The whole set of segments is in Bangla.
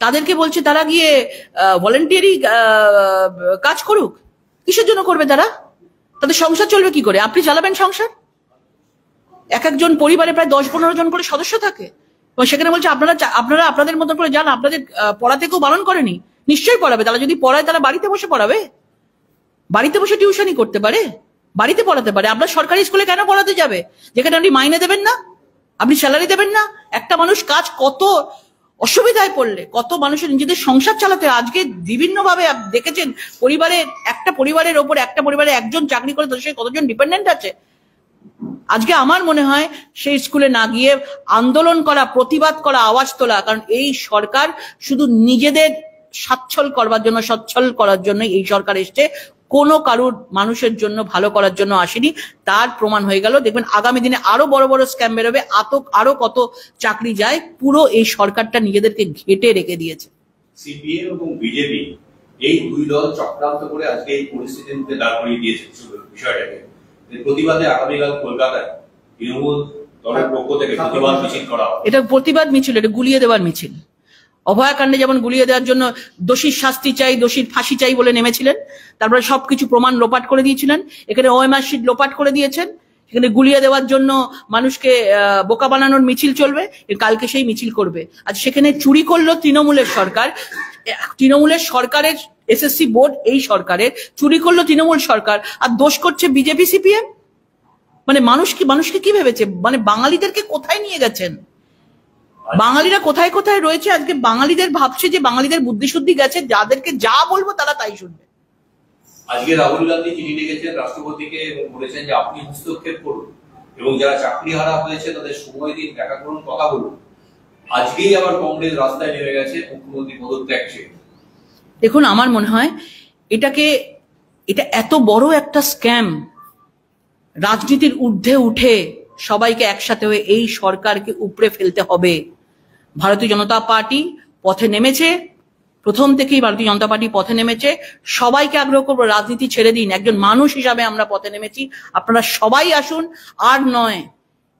তাদেরকে বলছে তারা গিয়ে ভলেন্টিয়ারি কাজ করুক। কিসের জন্য করবে তারা? তাদের সংসার চলবে কি করে? আপনি চালাবেন সংসার? এক একজন পরিবারে প্রায় 10-15 জন করে সদস্য থাকে, এবং সেখানে বলছে আপনারা আপনাদের মতো করে যান, আপনাদের পড়াতে কেউ বারণ করেনি। নিশ্চয়ই পড়াবে। তারা যদি পড়ায় তারা বাড়িতে বসে পড়াবে, বাড়িতে বসে টিউশনই করতে পারে, বাড়িতে পড়াতে পারে। আপনার সরকারি স্কুলে কেন পড়াতে যাবে যেখানে আপনি মাইনে দেবেন না, আপনি স্যালারি দেবেন না? একটা মানুষ কাজ কত অসুবিধায় পড়লে, কত মানুষের নিজেদের সংসার চালাতে আজকে বিভিন্নভাবে দেখেছেন। একটা পরিবারের ওপর একটা পরিবারে একজন চাকরি করে তো সে কতজন ডিপেন্ডেন্ট আছে। আজকে আমার মনে হয় সেই স্কুলে না গিয়ে আন্দোলন করা, প্রতিবাদ করা, আওয়াজ তোলা। কারণ এই সরকার শুধু নিজেদের সচ্ছল করার জন্য এই সরকার এসছে, কোনো কারুর মানুষের জন্য ভালো করার জন্য আসেনি। তার প্রমাণ হয়ে গেল। দেখবেন আগামী দিনে আরো বড় বড় স্ক্যাম বেরোবে, আরো কত চাকরি যায়। পুরো এই সরকারটা নিজেদেরকে ঘেটে রেখে দিয়েছে। সিপিএম এবং বিজেপি এই দুই দল চক্রান্ত করে আজকে এই পরিস্থিতির মধ্যে দাঁড় করিয়ে দিয়েছে বিষয়টাকে। প্রতিবাদে আগামীকাল কলকাতায় তৃণমূল দলের পক্ষ থেকে প্রতিবাদ মিছিল করা হবে। এটা প্রতিবাদ মিছিল, এটা গুলিয়ে দেওয়ার মিছিল। অভয়াকাণ্ডে যেমন গুলিয়ে দেওয়ার জন্য দোষীর শাস্তি চাই, দোষীর ফাঁসি চাই বলে নেমেছিলেন, তারপরে সবকিছু প্রমাণ লোপাট করে দিয়েছিলেন। এখানে ওএমআর শিট লোপাট করে দিয়েছেন। এখানে গুলিয়ে দেওয়ার জন্য মানুষকে বোকা বানানোর মিছিল চলবে। কালকে সেই মিছিল করবে। আজ সেখানে চুরি করলো তৃণমূলের সরকার, তৃণমূলের সরকারের এসএসসি বোর্ড, এই সরকারের চুরি করলো তৃণমূল সরকার, আর দোষ করছে বিজেপি সিপিএম। মানে মানুষকে কি ভেবেছে? মানে বাঙালিদেরকে কোথায় নিয়ে গেছেন? বাঙালিরা কোথায় কোথায় রয়েছে আজকে? বাঙালিদের ভাবছে যে বাঙালিদের বুদ্ধিশুদ্ধি গেছে, যাদেরকে যা বলবো তারা তাই শুনবে। আজকে রাহুল গান্ধী চিঠি লিখেছেন রাষ্ট্রপতিকে এবং বলেছেন যে আপনি হস্তক্ষেপ করুন এবং যারা চাকরি হারা হয়েছে তাদের সময় দিন, দেখা করুন, কথা বলুন। আজকেই আবার কংগ্রেস রাস্তায় নেমে গেছে মুখ্যমন্ত্রী পদত্যাগ চেয়ে। দেখুন, আমার মনে হয় এটা এত বড় একটা স্ক্যাম, রাজনীতির ঊর্ধ্বে উঠে সবাইকে একসাথে হয়ে এই সরকারকে উপড়ে ফেলতে হবে। ভারতীয় জনতা পার্টি পথে নেমেছে, প্রথম থেকেই ভারতীয় জনতা পার্টি পথে নেমেছে। সবাইকে আগ্রহ করবো, রাজনীতি ছেড়ে দিন, একজন মানুষ হিসাবে আমরা পথে নেমেছি, আপনারা সবাই আসুন। আর নয়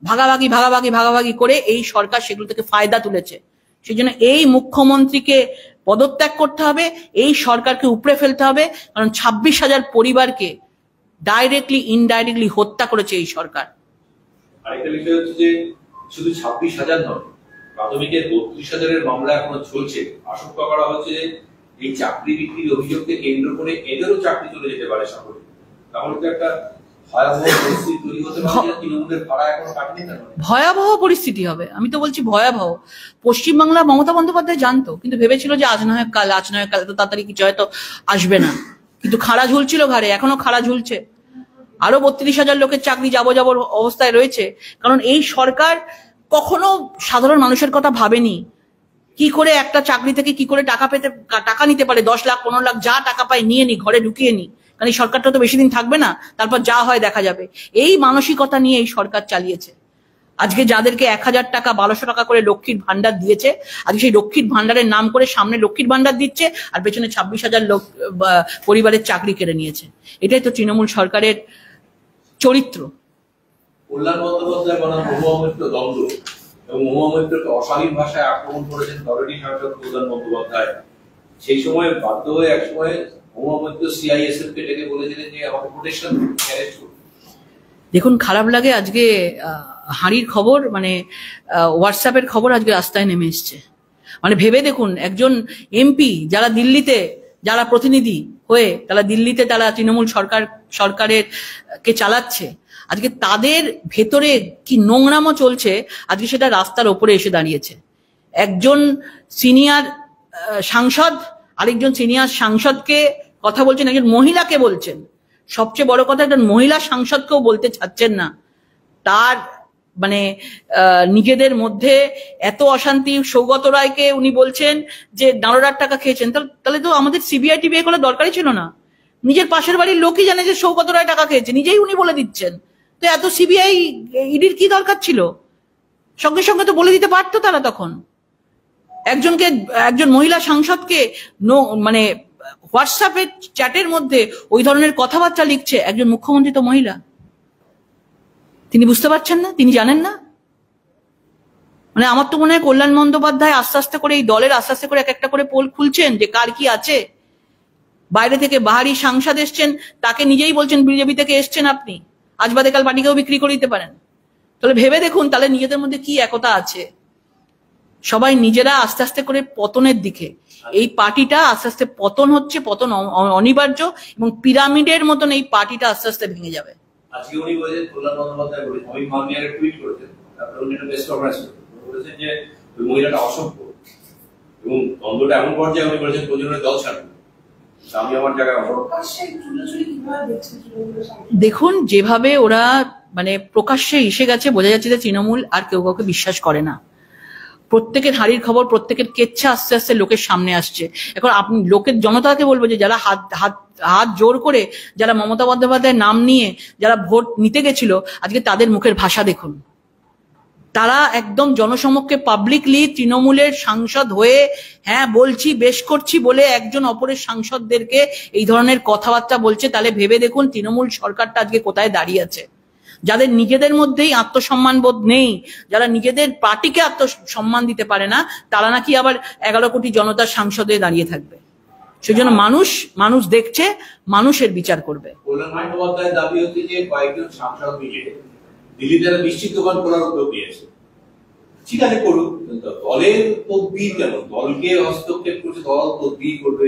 ভাগাভাগি করে এই সরকার সেগুলো থেকে ফায়দা তুলেছে। সেই জন্য এই মুখ্যমন্ত্রীকে পদত্যাগ করতে হবে, এই সরকারকে উপড়ে ফেলতে হবে। কারণ 26,000 পরিবারকে ডাইরেক্টলি ইনডাইরেক্টলি হত্যা করেছে এই সরকার। আরেকটা বিষয় হচ্ছে যে শুধু 26,000 নয়, প্রাথমিকের 32,000-এর মামলা এখনো চলছে। আশঙ্কা করা হচ্ছে যে এই চাকরি বিক্রির অভিযোগকে কেন্দ্র করে এদেরও চাকরি চলে যেতে পারে সকলে। তাহলে তো একটা ভয়াবহ পরিস্থিতি তৈরি হতে পারে, তৃণমূলের ভাড়া এখনো কাটেনি। ভয়াবহ পরিস্থিতি হবে, আমি তো বলছি ভয়াবহ। পশ্চিমবাংলা মমতা বন্দ্যোপাধ্যায় জানতো, কিন্তু ভেবেছিল যে আজ নয় কাল এত তাড়াতাড়ি কিছু হয়তো আসবে না। কিন্তু খাড়া ঝুলছিল ঘাড়ে, এখনো খাড়া ঝুলছে। আরো 32,000 লোকের চাকরি যাবর অবস্থায় রয়েছে। কারণ এই সরকার কখনো সাধারণ মানুষের কথা ভাবেনি। কি করে একটা চাকরি থেকে কি করে টাকা নিতে পারে, 10 লাখ 15 লাখ যা টাকা পায় নিয়ে নি, ঘরে ঢুকিয়ে নি। কারণ এই সরকারটা তো বেশি দিন থাকবে না, তারপর যা হয় দেখা যাবে। এই মানসিকতা নিয়ে এই সরকার চালিয়েছে। আজকে যাদেরকে 1,000 টাকা 1,200 টাকা করে লক্ষ্মীর ভান্ডার দিয়েছে, আজকে সেই লক্ষ্মীর ভান্ডারের নাম করে সামনে লক্ষ্মীর ভান্ডার দিচ্ছে, আর পেছনে 26,000 লোক পরিবারের চাকরি কেড়ে নিয়েছে। এটাই তো তৃণমূল সরকারের চরিত্র। কল্যাণ বন্দ্যোপাধ্যায় বনাম মহুয়া মৈত্র দ্বন্দ্ব, এবং মহুয়া মৈত্রকে অশালীন ভাষায় আক্রমণ করেছেন দলেরই সাংসদ কল্যাণ বন্দ্যোপাধ্যায়। সেই সময় বাধ্য হয়ে এক সময় মহুয়া মৈত্র সিআইএসএফ কে ডেকে বলেছিলেন যে আমাকে প্রোটেকশন অ্যারেস্ট করুন। দেখুন, খারাপ লাগে আজকে হাঁড়ির খবর, মানে হোয়াটসঅ্যাপের খবর আজকে রাস্তায় নেমে এসছে। মানে ভেবে দেখুন, একজন এমপি যারা প্রতিনিধি হয়ে দিল্লিতে তারা তৃণমূল সরকারের কে চালাচ্ছে, আজকে তাদের ভেতরে কি নোংরামো চলছে, আজকে সেটা রাস্তার ওপরে এসে দাঁড়িয়েছে। একজন সিনিয়র সাংসদ আরেকজন সিনিয়র সাংসদকে কথা বলছেন, একজন মহিলাকে বলছেন। সবচেয়ে বড় কথা, একজন মহিলা সাংসদকেও বলতে চাচ্ছেন না। তার মানে নিজেদের মধ্যে এত অশান্তি। সৌগত রায়কে উনি বলছেন যে দাঁড়ার টাকা খেয়েছেন। তাহলে তো আমাদের সিবিআই টিবিআই করার দরকারই ছিল না। নিজের পাশের বাড়ির লোকই জানে যে সৌগত রায় টাকা খেয়েছে, নিজেই উনি বলে দিচ্ছেন। তো এত সিবিআই ইডির কি দরকার ছিল? সঙ্গে সঙ্গে তো বলে দিতে পারতো তারা। তখন একজন মহিলা সাংসদকে মানে হোয়াটসঅ্যাপের চ্যাটের মধ্যে ওই ধরনের কথাবার্তা লিখছে একজন মুখ্যমন্ত্রী তো মহিলা। তিনি বুঝতে পারছেন না? তিনি জানেন না? মানে আমার তো মনে হয় কল্যাণ বন্দ্যোপাধ্যায় আস্তে আস্তে করে এই দলের আস্তে আস্তে করে এক একটা করে পোল খুলছেন যে কার কি আছে। বাইরে থেকে বাহারি সাংসদ এসছেন, তাকে নিজেই বলছেন বিজেপি থেকে এসছেন আপনি, আজ বাদে কাল পার্টিকেও বিক্রি করে দিতে পারেন। তাহলে ভেবে দেখুন তাহলে নিজেদের মধ্যে কি একতা আছে। সবাই নিজেরা আস্তে আস্তে করে পতনের দিকে, এই পার্টিটা আস্তে আস্তে পতন হচ্ছে, পতন অনিবার্য, এবং পিরামিডের মতন এই পার্টিটা আস্তে আস্তে ভেঙে যাবে। আজকে উনি বলেছেন, কল্যাণ বন্দ্যোপাধ্যায় বলেছেন, অমিত মালবিয়ার টুইট করেছেন, তারপরে উনি একটা বেস্ট অর্গানাইজ বলেছেন যে ওই মহিলাটা অসভ্য, এবং দ্বন্দ্বটা এমন পর্যায়ে উনি বলেছেন প্রয়োজনে দল ছাড়বেন, আমি আমার জায়গায় দেখুন যেভাবে ওরা মানে প্রকাশ্যে এসে গেছে, বোঝা যাচ্ছে যে তৃণমূল আর কেউ কাউকে বিশ্বাস করে না। প্রত্যেকের হাড়ির খবর, প্রত্যেকের কেচ্ছা আস্তে আস্তে লোকের সামনে আসছে। এখন আপনি লোকের জনতাকে বলবো যে যারা হাত জোর করে যারা মমতা বন্দ্যোপাধ্যায়ের নাম নিয়ে যারা ভোট নিতে গেছিল, আজকে তাদের মুখের ভাষা দেখুন। তারা একদম জনসমক্ষে পাবলিকলি তৃণমূলের সাংসদ হয়ে হ্যাঁ বলছি বেশ করছি বলে একজন অপরের সাংসদদেরকে এই ধরনের কথাবার্তা বলছে। তাহলে ভেবে দেখুন তৃণমূল সরকারটা আজকে কোথায় দাঁড়িয়ে আছে। যাদের নিজেদের মধ্যেই আত্মসম্মান বোধ নেই, যারা নিজেদের পার্টিকে আত্মসম্মান দিতে পারে না, তারা নাকি আবার 11 কোটি জনতার সাংসদে দাঁড়িয়ে থাকবে। সেই জন্য মানুষ দেখছে, মানুষের বিচার করবে। কল্যাণ বন্দ্যোপাধ্যায়ের দাবি হচ্ছে যে কয়েকজন সাংসদ মিলে দিল্লিতে মিষ্টির দোকান খোলার উদ্যোগ নিয়েছে। ঠিক আছে করুক, দলের তদবির কেন? দলকে হস্তক্ষেপ করছে, দল তদবির করবে,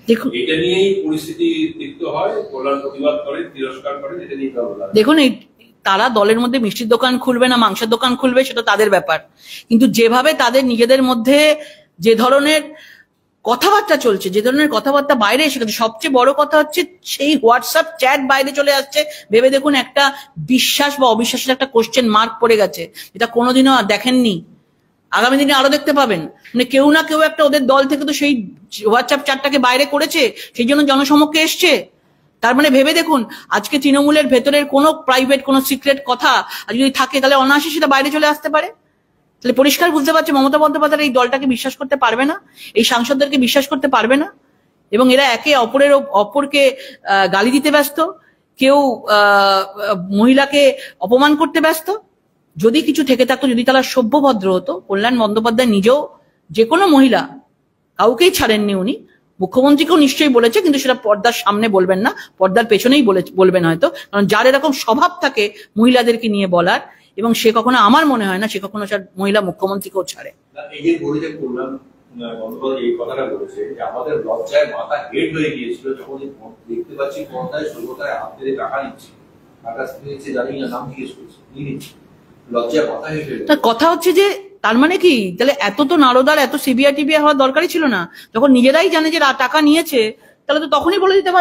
দেখুন এটা নিয়েই পরিস্থিতি তিক্ত হয়। কল্যাণ প্রতিবাদ করে, তিরস্কার করে, এটা নিয়ে দেখুন তারা দলের মধ্যে মিষ্টির দোকান খুলবে না মাংসের দোকান খুলবে সেটা তাদের ব্যাপার, কিন্তু যেভাবে তাদের নিজেদের মধ্যে যে ধরনের কথাবার্তা চলছে, যে ধরনের কথাবার্তা বাইরে এসে গেছে, সবচেয়ে বড় কথা হচ্ছে সেই হোয়াটসঅ্যাপ চ্যাট বাইরে চলে আসছে। ভেবে দেখুন একটা বিশ্বাস বা অবিশ্বাসের একটা কোশ্চেন মার্ক পড়ে গেছে, এটা কোনোদিনও দেখেননি, আগামী দিনে আরো দেখতে পাবেন। মানে কেউ না কেউ একটা ওদের দল থেকে তো সেই হোয়াটসঅ্যাপ চ্যাটটাকে বাইরে করেছে, সেই জন্য জনসমক্ষে এসছে। তার মানে ভেবে দেখুন আজকে তৃণমূলের ভেতরের কোনো প্রাইভেট কোনো সিক্রেট কথা যদি থাকে তাহলে অনায়াসে সেটা বাইরে চলে আসতে পারে। তাহলে পরিষ্কার বুঝতে পারছে মমতা বন্দ্যোপাধ্যায় এই দলটাকে বিশ্বাস করতে পারবে না, এই সাংসদদেরকে বিশ্বাস করতে পারবে না, এবং এরা একে অপরকে গালি দিতে ব্যস্ত, কেউ মহিলাকে অপমান করতে ব্যস্ত। যদি কিছু থেকে থাকতো, যদি তারা সভ্যভদ্র হতো, কল্যাণ বন্দ্যোপাধ্যায় নিজেও যে কোনো মহিলা কাউকেই ছাড়েননি উনি, মুখ্যমন্ত্রীকেও নিশ্চয়ই বলেছে, কিন্তু সেটা পর্দার সামনে বলবেন না, পর্দার পেছনেই বলবেন হয়তো, কারণ যার এরকম স্বভাব থাকে মহিলাদেরকে নিয়ে বলার, এবং সে কখনো, আমার মনে হয় না সে কখনো মহিলা মুখ্যমন্ত্রীকেও ছাড়ে। এই যে বলেছে কল্যাণ বন্দ্যোপাধ্যায় এই কথাটা বলেছে যে আমাদের লজ্জায় মাথা হেড হয়ে গিয়েছিল যখন দেখতে পাচ্ছি পর্দায় সভ্যতায় হাত দিয়ে টাকা নিচ্ছে, টাকা নিচ্ছে জানি না, নাম জিজ্ঞেস করছে, লজ্জায় মাথা হেড হয়ে। তার কথা হচ্ছে যে তার মানে কি, তাহলে এত তো নারদার এত সিবিআই টিবিআই হওয়ার দরকারই ছিল না। যখন নিজেরাই জানে যে টাকা নিয়েছে, তাহলে তো তখনই বলে দিতে পারত।